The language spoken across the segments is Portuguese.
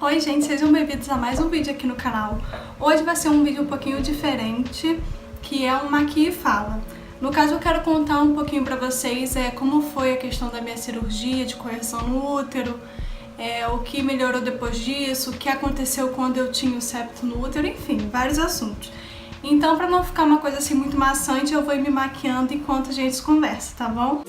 Oi gente, sejam bem-vindos a mais um vídeo aqui no canal. Hoje vai ser um vídeo um pouquinho diferente, que é um Aqui e Fala. No caso eu quero contar um pouquinho pra vocês como foi a questão da minha cirurgia de correção no útero, o que melhorou depois disso, o que aconteceu quando eu tinha o septo no útero, enfim, vários assuntos. Então, pra não ficar uma coisa assim muito maçante, eu vou ir me maquiando enquanto a gente conversa, tá bom?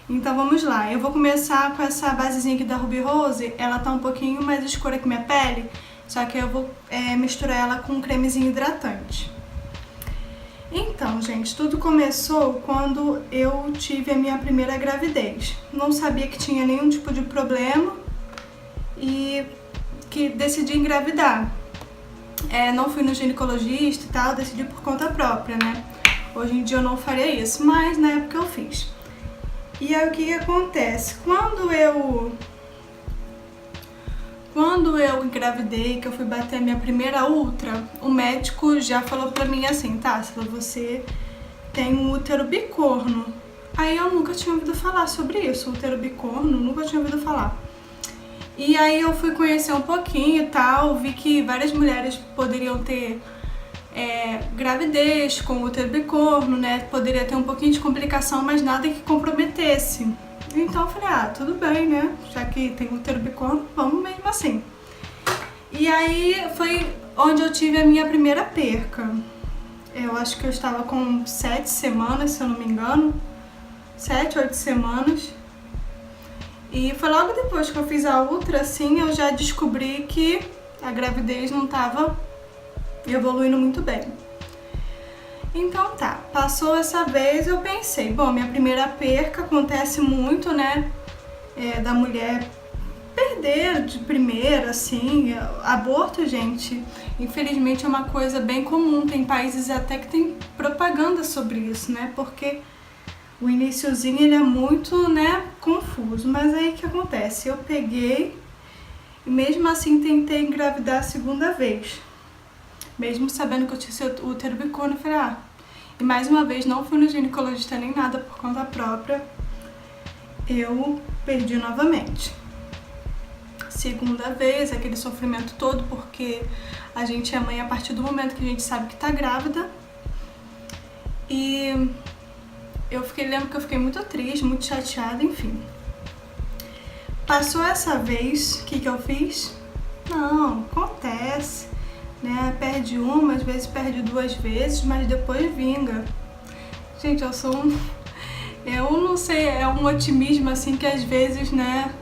Então vamos lá, eu vou começar com essa basezinha aqui da Ruby Rose. Ela tá um pouquinho mais escura que minha pele, só que eu vou misturar ela com um cremezinho hidratante. Então, gente, tudo começou quando eu tive a minha primeira gravidez. Não sabia que tinha nenhum tipo de problema e que decidi engravidar. Não fui no ginecologista e tal, decidi por conta própria, né? Hoje em dia eu não faria isso, mas na época eu fiz. E aí o que acontece? Quando eu engravidei, que eu fui bater a minha primeira ultra, o médico já falou pra mim assim, tá, você tem um útero bicorno. Aí eu nunca tinha ouvido falar sobre isso, útero bicorno, nunca tinha ouvido falar. E aí eu fui conhecer um pouquinho e tal, vi que várias mulheres poderiam ter gravidez com útero bicorno, né? Poderia ter um pouquinho de complicação, mas nada que comprometesse. Então eu falei, tudo bem, né? Já que tem útero bicorno, vamos mesmo assim. E aí foi onde eu tive a minha primeira perca. Eu acho que eu estava com 7 semanas, se eu não me engano. 7, 8 semanas. E foi logo depois que eu fiz a ultra, assim, eu já descobri que a gravidez não estava evoluindo muito bem. Então tá, passou essa vez, eu pensei, bom, minha primeira perca acontece muito, né, da mulher perder de primeira, assim. Aborto, gente, infelizmente é uma coisa bem comum, tem países até que tem propaganda sobre isso, né, porque o iniciozinho ele é muito, né, confuso, mas aí o que acontece? Eu peguei e mesmo assim tentei engravidar a segunda vez. Mesmo sabendo que eu tinha o útero bicorno, eu falei, e mais uma vez não fui no ginecologista nem nada por conta própria, eu perdi novamente. Segunda vez, aquele sofrimento todo, porque a gente é mãe a partir do momento que a gente sabe que tá grávida. E lembro que eu fiquei muito triste, muito chateada, enfim. Passou essa vez, o que eu fiz? Não, acontece. Né? Perde uma, às vezes perde 2 vezes, mas depois vinga. Gente, eu não sei, é um otimismo assim que às vezes, né,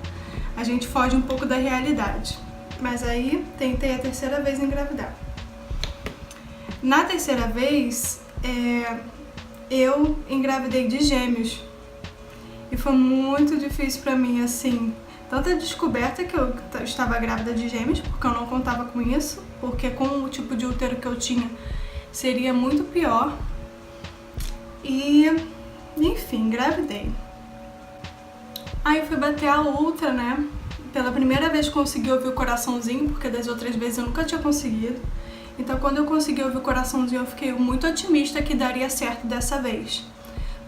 a gente foge um pouco da realidade. Mas aí tentei a terceira vez engravidar. Na terceira vez, eu engravidei de gêmeos. E foi muito difícil pra mim, assim. Tanta descoberta que eu estava grávida de gêmeos, porque eu não contava com isso, porque com o tipo de útero que eu tinha seria muito pior. E, enfim, engravidei. Aí eu fui bater a ultra, né? Pela primeira vez consegui ouvir o coraçãozinho, porque das outras vezes eu nunca tinha conseguido. Então quando eu consegui ouvir o coraçãozinho, eu fiquei muito otimista que daria certo dessa vez.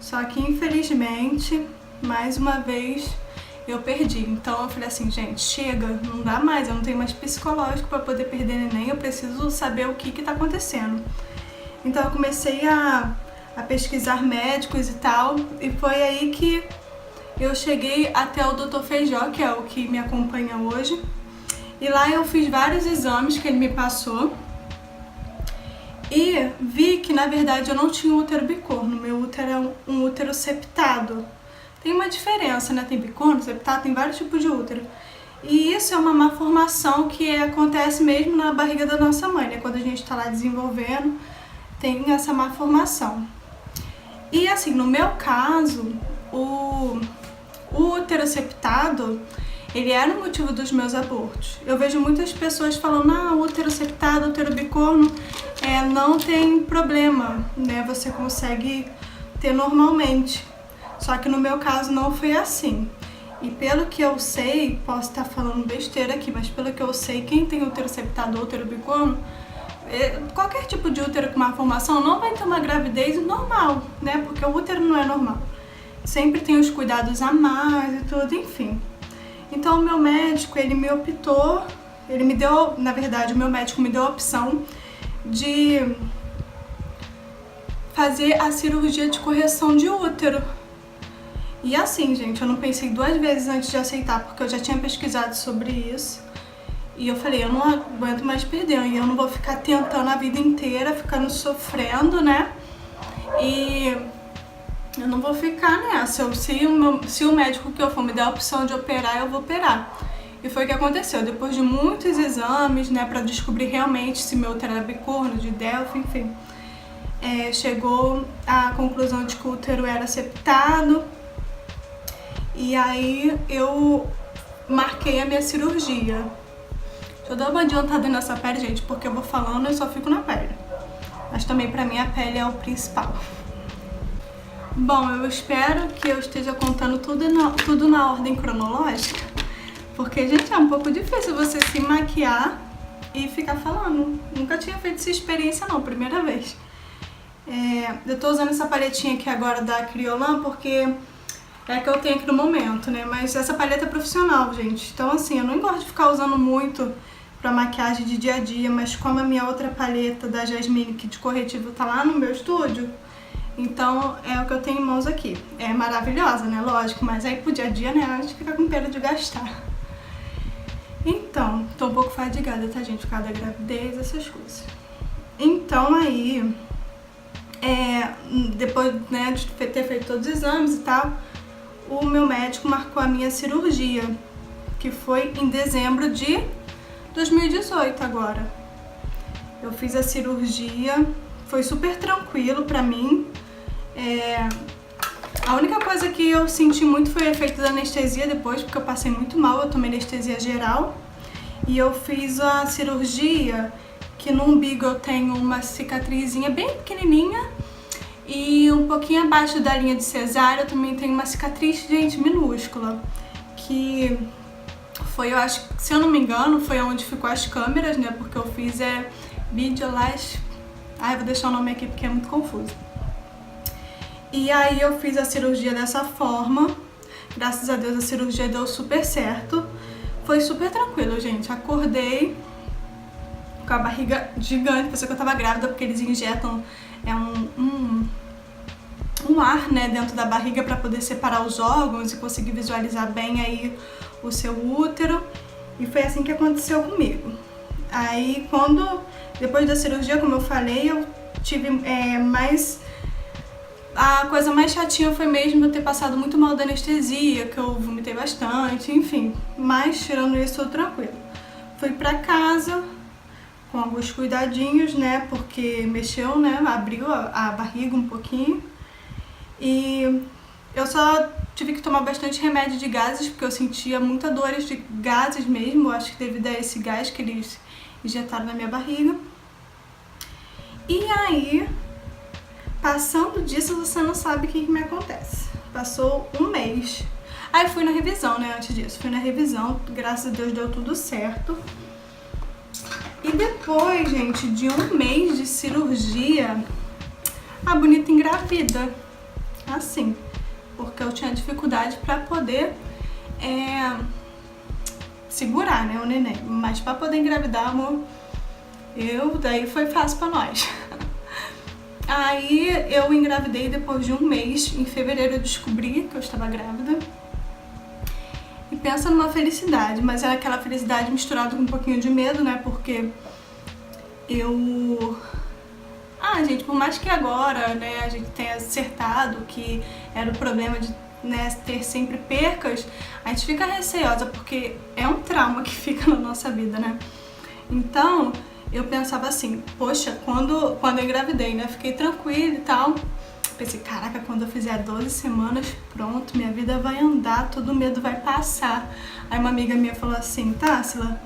Só que infelizmente, mais uma vez, eu perdi. Então eu falei assim, gente, chega, não dá mais, eu não tenho mais psicológico para poder perder neném, eu preciso saber o que tá acontecendo. Então eu comecei a pesquisar médicos e tal, e foi aí que eu cheguei até o Dr. Feijó, que é o que me acompanha hoje, e lá eu fiz vários exames que ele me passou, e vi que na verdade eu não tinha útero bicorno, meu útero é um útero septado. Tem uma diferença, né? Tem bicorno, septado, tem vários tipos de útero. E isso é uma malformação que acontece mesmo na barriga da nossa mãe, né? Quando a gente tá lá desenvolvendo, tem essa malformação. E assim, no meu caso, o útero septado, ele era o motivo dos meus abortos. Eu vejo muitas pessoas falando, útero septado, útero bicorno, não tem problema, né? Você consegue ter normalmente. Só que no meu caso não foi assim. E pelo que eu sei, posso estar falando besteira aqui, mas pelo que eu sei, quem tem útero septado ou útero bicorno, qualquer tipo de útero com malformação não vai ter uma gravidez normal, né? Porque o útero não é normal. sempre tem os cuidados a mais e tudo, enfim. Então o meu médico, ele me deu, na verdade, o meu médico me deu a opção de fazer a cirurgia de correção de útero. E assim, gente, eu não pensei 2 vezes antes de aceitar, porque eu já tinha pesquisado sobre isso. E eu falei, eu não aguento mais perder, e eu não vou ficar tentando a vida inteira, ficando sofrendo, né? E eu não vou ficar nessa. Se o médico que eu for me der a opção de operar, eu vou operar. E foi o que aconteceu. Depois de muitos exames, né, pra descobrir realmente se meu útero era bicorno, de Delphi, enfim, chegou à conclusão de que o útero era septado. E aí eu marquei a minha cirurgia. Deixa eu dar uma adiantada nessa pele, gente, porque eu vou falando e eu só fico na pele. Mas também pra mim a pele é o principal. Bom, eu espero que eu esteja contando tudo na ordem cronológica, porque, gente, é um pouco difícil você se maquiar e ficar falando. Nunca tinha feito essa experiência não, primeira vez. Eu tô usando essa paletinha aqui agora da Kryolan porque é a que eu tenho aqui no momento, né? Mas essa paleta é profissional, gente. Então, assim, eu não gosto de ficar usando muito pra maquiagem de dia a dia, mas como a minha outra paleta da Jasmine, que de corretivo, tá lá no meu estúdio, então é o que eu tenho em mãos aqui. É maravilhosa, né? Lógico, mas aí pro dia a dia, né, a gente fica com pena de gastar. Então, tô um pouco fadigada, tá, gente? Por causa da gravidez, essas coisas. Então aí, depois, né, de ter feito todos os exames e tal, o meu médico marcou a minha cirurgia, que foi em dezembro de 2018 agora. Eu fiz a cirurgia, foi super tranquilo pra mim. A única coisa que eu senti muito foi o efeito da anestesia depois, porque eu passei muito mal, eu tomei anestesia geral. E eu fiz a cirurgia, que no umbigo eu tenho uma cicatrizinha bem pequenininha. E um pouquinho abaixo da linha de cesárea eu também tenho uma cicatriz, gente, minúscula. Que foi, eu acho, se eu não me engano, foi onde ficou as câmeras, né? Porque eu fiz Videolash. Eu vou deixar o nome aqui porque é muito confuso. E aí eu fiz a cirurgia dessa forma. Graças a Deus a cirurgia deu super certo. Foi super tranquilo, gente. Acordei com a barriga gigante, pensei que eu tava grávida, porque eles injetam um ar, né, dentro da barriga para poder separar os órgãos e conseguir visualizar bem aí o seu útero. E foi assim que aconteceu comigo. Aí depois da cirurgia, como eu falei, eu tive a coisa mais chatinha foi mesmo eu ter passado muito mal da anestesia, que eu vomitei bastante, enfim. Mas tirando isso, tudo tranquilo. Fui pra casa com alguns cuidadinhos, né, porque mexeu, né, abriu a barriga um pouquinho. E eu só tive que tomar bastante remédio de gases, porque eu sentia muita dores de gases mesmo, acho que devido a esse gás que eles injetaram na minha barriga. E aí, passando disso, você não sabe o que me acontece. Passou um mês. Aí fui na revisão, né, antes disso. Fui na revisão, graças a Deus deu tudo certo. E depois, gente, de um mês de cirurgia, a bonita engravida. Assim, porque eu tinha dificuldade pra poder segurar, né, o neném. Mas pra poder engravidar, amor, daí foi fácil pra nós. Aí eu engravidei depois de um mês. Em fevereiro eu descobri que eu estava grávida. E pensa numa felicidade, mas era aquela felicidade misturada com um pouquinho de medo, né? Porque gente, por mais que agora, né, a gente tenha acertado que era o problema de, né, ter sempre percas, a gente fica receosa, porque é um trauma que fica na nossa vida, né? Então, eu pensava assim, poxa, quando eu engravidei, né, fiquei tranquila e tal. Pensei, caraca, quando eu fizer 12 semanas, pronto, minha vida vai andar, todo medo vai passar. Aí uma amiga minha falou assim, Tássila,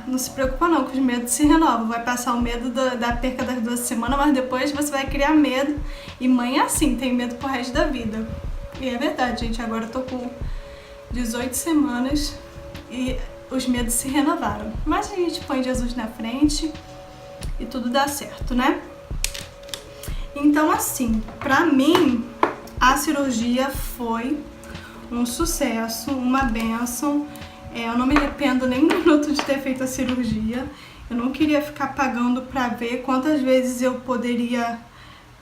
não se preocupa não, que os medos se renovam. Vai passar o medo da perca das 12 semanas, mas depois você vai criar medo. E mãe é assim, tem medo pro resto da vida. E é verdade, gente, agora eu tô com 18 semanas e os medos se renovaram. Mas a gente põe Jesus na frente e tudo dá certo, né? Então, assim, pra mim, a cirurgia foi um sucesso, uma bênção. Eu não me arrependo nem um minuto de ter feito a cirurgia. Eu não queria ficar pagando pra ver quantas vezes eu poderia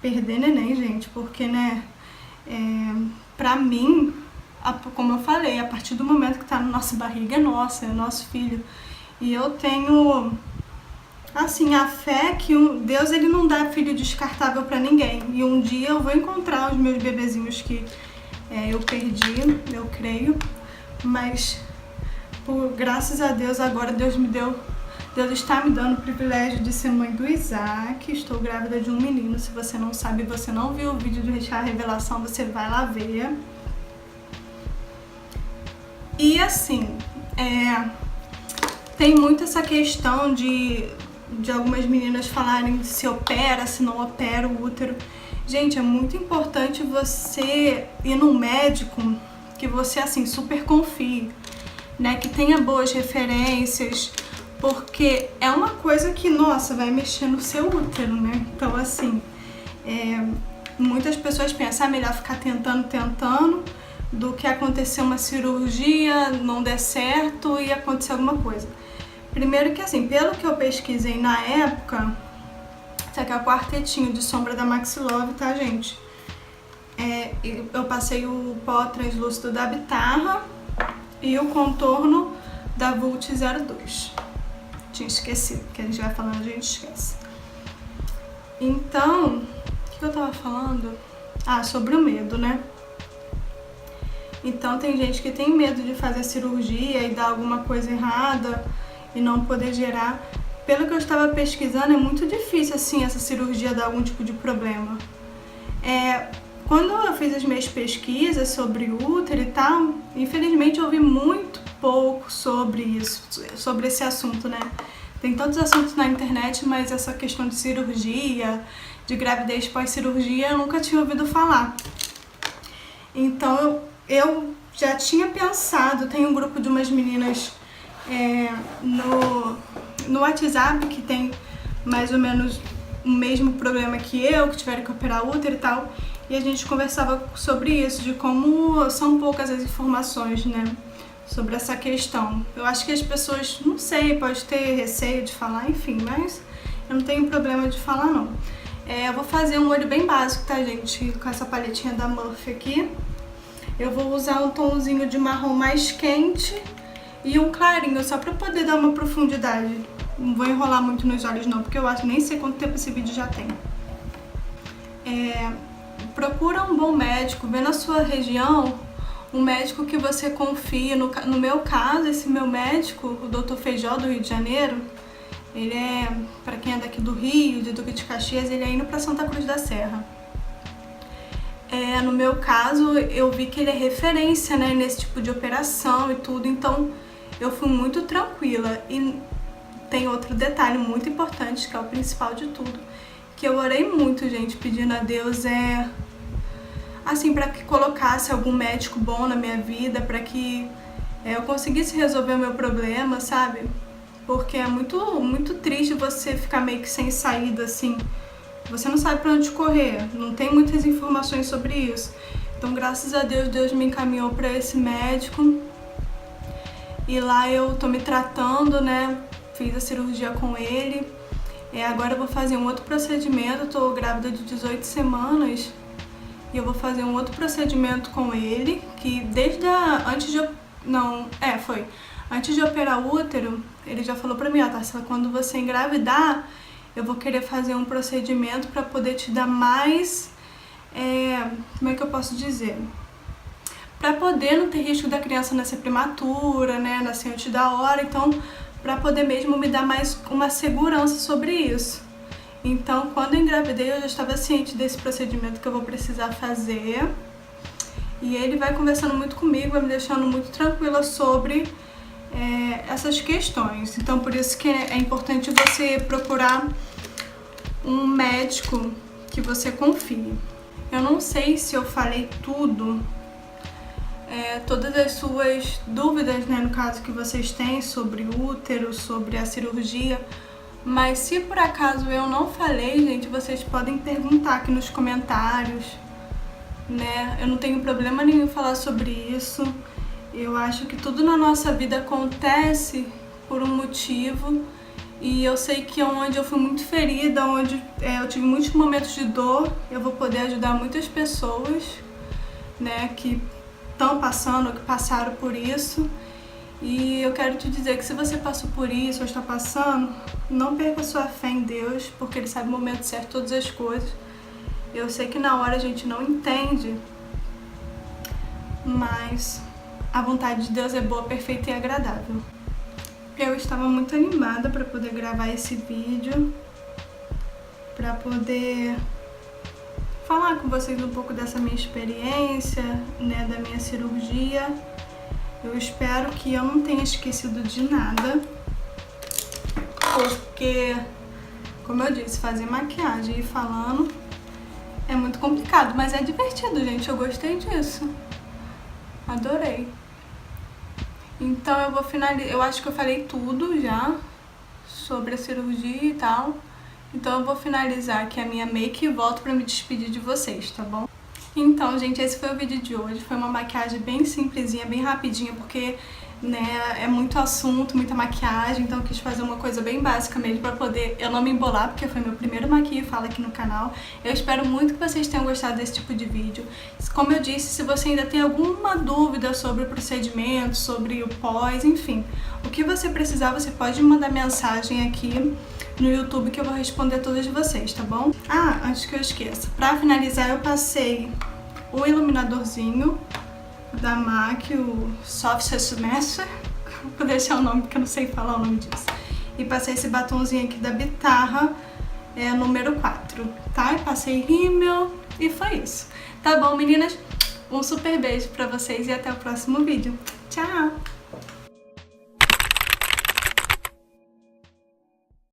perder neném, gente, porque, né, pra mim, como eu falei, a partir do momento que tá na nossa barriga é nossa, é nosso filho. E eu tenho, assim, a fé que Deus, ele não dá filho descartável pra ninguém. E um dia eu vou encontrar os meus bebezinhos que eu perdi, eu creio. Mas, graças a Deus, agora Deus está me dando o privilégio de ser mãe do Isaac. Estou grávida de um menino. Se você não sabe, você não viu o vídeo do a revelação, você vai lá ver. E assim, tem muito essa questão de algumas meninas falarem se opera, se não opera o útero. Gente, é muito importante você ir num médico que você, assim, super confie, né? Que tenha boas referências, porque é uma coisa que, nossa, vai mexer no seu útero, né? Então, assim, muitas pessoas pensam, melhor ficar tentando, do que acontecer uma cirurgia, não der certo e acontecer alguma coisa. Primeiro que, assim, pelo que eu pesquisei na época, isso aqui é o quartetinho de sombra da Maxi Love, tá, gente? Eu passei o pó translúcido da Bitarra e o contorno da Vult 02. Tinha esquecido, porque a gente vai falando, a gente esquece. Então, o que eu tava falando? Sobre o medo, né? Então tem gente que tem medo de fazer cirurgia e dar alguma coisa errada e não poder gerar. Pelo que eu estava pesquisando, é muito difícil, assim, essa cirurgia dar algum tipo de problema. Quando eu fiz as minhas pesquisas sobre útero e tal, infelizmente eu ouvi muito pouco sobre isso, sobre esse assunto, né? Tem tantos assuntos na internet, mas essa questão de cirurgia, de gravidez pós-cirurgia, eu nunca tinha ouvido falar. Então eu já tinha pensado, tem um grupo de umas meninas no WhatsApp que tem mais ou menos o mesmo problema que eu, que tiveram que operar o útero e tal, e a gente conversava sobre isso, de como são poucas as informações, né, sobre essa questão. Eu acho que as pessoas, não sei, pode ter receio de falar, enfim, mas eu não tenho problema de falar, não. Eu vou fazer um olho bem básico, tá, gente, com essa paletinha da Murphy aqui. Eu vou usar um tomzinho de marrom mais quente e um clarinho, só pra poder dar uma profundidade. Não vou enrolar muito nos olhos não, porque eu acho, nem sei quanto tempo esse vídeo já tem. Procura um bom médico, vê na sua região um médico que você confia. No meu caso, esse meu médico, o Dr. Feijó, do Rio de Janeiro, ele pra quem é daqui do Rio, de Duque de Caxias, ele é indo pra Santa Cruz da Serra. No meu caso, eu vi que ele é referência, né, nesse tipo de operação e tudo, então eu fui muito tranquila. E tem outro detalhe muito importante, que é o principal de tudo, que eu orei muito, gente, pedindo a Deus, assim, para que colocasse algum médico bom na minha vida, para que eu conseguisse resolver o meu problema, sabe? Porque é muito triste você ficar meio que sem saída, assim. Você não sabe pra onde correr, não tem muitas informações sobre isso. Então, graças a Deus, Deus me encaminhou pra esse médico. E lá eu tô me tratando, né? Fiz a cirurgia com ele. Agora eu vou fazer um outro procedimento, eu tô grávida de 18 semanas. E eu vou fazer um outro procedimento com ele, que antes de operar o útero, ele já falou pra mim, Tarsila, quando você engravidar, eu vou querer fazer um procedimento para poder te dar mais, como é que eu posso dizer? Para poder não ter risco da criança nascer prematura, né, nascer antes da hora, então para poder mesmo me dar mais uma segurança sobre isso. Então, quando eu engravidei, eu já estava ciente desse procedimento que eu vou precisar fazer. E ele vai conversando muito comigo, vai me deixando muito tranquila sobre essas questões. Então, por isso que é importante você procurar um médico que você confie. Eu não sei se eu falei tudo, todas as suas dúvidas, né, no caso que vocês têm sobre o útero, sobre a cirurgia, mas se por acaso eu não falei, gente, vocês podem perguntar aqui nos comentários, né? Eu não tenho problema nenhum em falar sobre isso. Eu acho que tudo na nossa vida acontece por um motivo. E eu sei que onde eu fui muito ferida, onde eu tive muitos momentos de dor, eu vou poder ajudar muitas pessoas, né, que estão passando, que passaram por isso. E eu quero te dizer que se você passou por isso ou está passando, não perca sua fé em Deus, porque Ele sabe o momento certo de todas as coisas. Eu sei que na hora a gente não entende, mas a vontade de Deus é boa, perfeita e agradável. Eu estava muito animada para poder gravar esse vídeo, para poder falar com vocês um pouco dessa minha experiência, né, da minha cirurgia. Eu espero que eu não tenha esquecido de nada, porque, como eu disse, fazer maquiagem e falando é muito complicado, mas é divertido, gente. Eu gostei disso. Adorei. Então eu vou finalizar. Eu acho que eu falei tudo já sobre a cirurgia e tal. Então eu vou finalizar aqui a minha make e volto pra me despedir de vocês, tá bom? Então, gente, esse foi o vídeo de hoje. Foi uma maquiagem bem simplesinha, bem rapidinha, porque, né, é muito assunto, muita maquiagem, então eu quis fazer uma coisa bem básica mesmo pra poder eu não me embolar, porque foi meu primeiro maquia e fala aqui no canal. Eu espero muito que vocês tenham gostado desse tipo de vídeo. Como eu disse, se você ainda tem alguma dúvida sobre o procedimento, sobre o pós, enfim, o que você precisar, você pode me mandar mensagem aqui no YouTube que eu vou responder todas vocês, tá bom? Ah, antes que eu esqueça, pra finalizar eu passei o iluminadorzinho da MAC, o Soft Master, vou deixar o nome porque eu não sei falar o nome disso, e passei esse batonzinho aqui da Bitarra, número 4, tá? E passei rímel e foi isso. Tá bom, meninas? Um super beijo pra vocês e até o próximo vídeo. Tchau!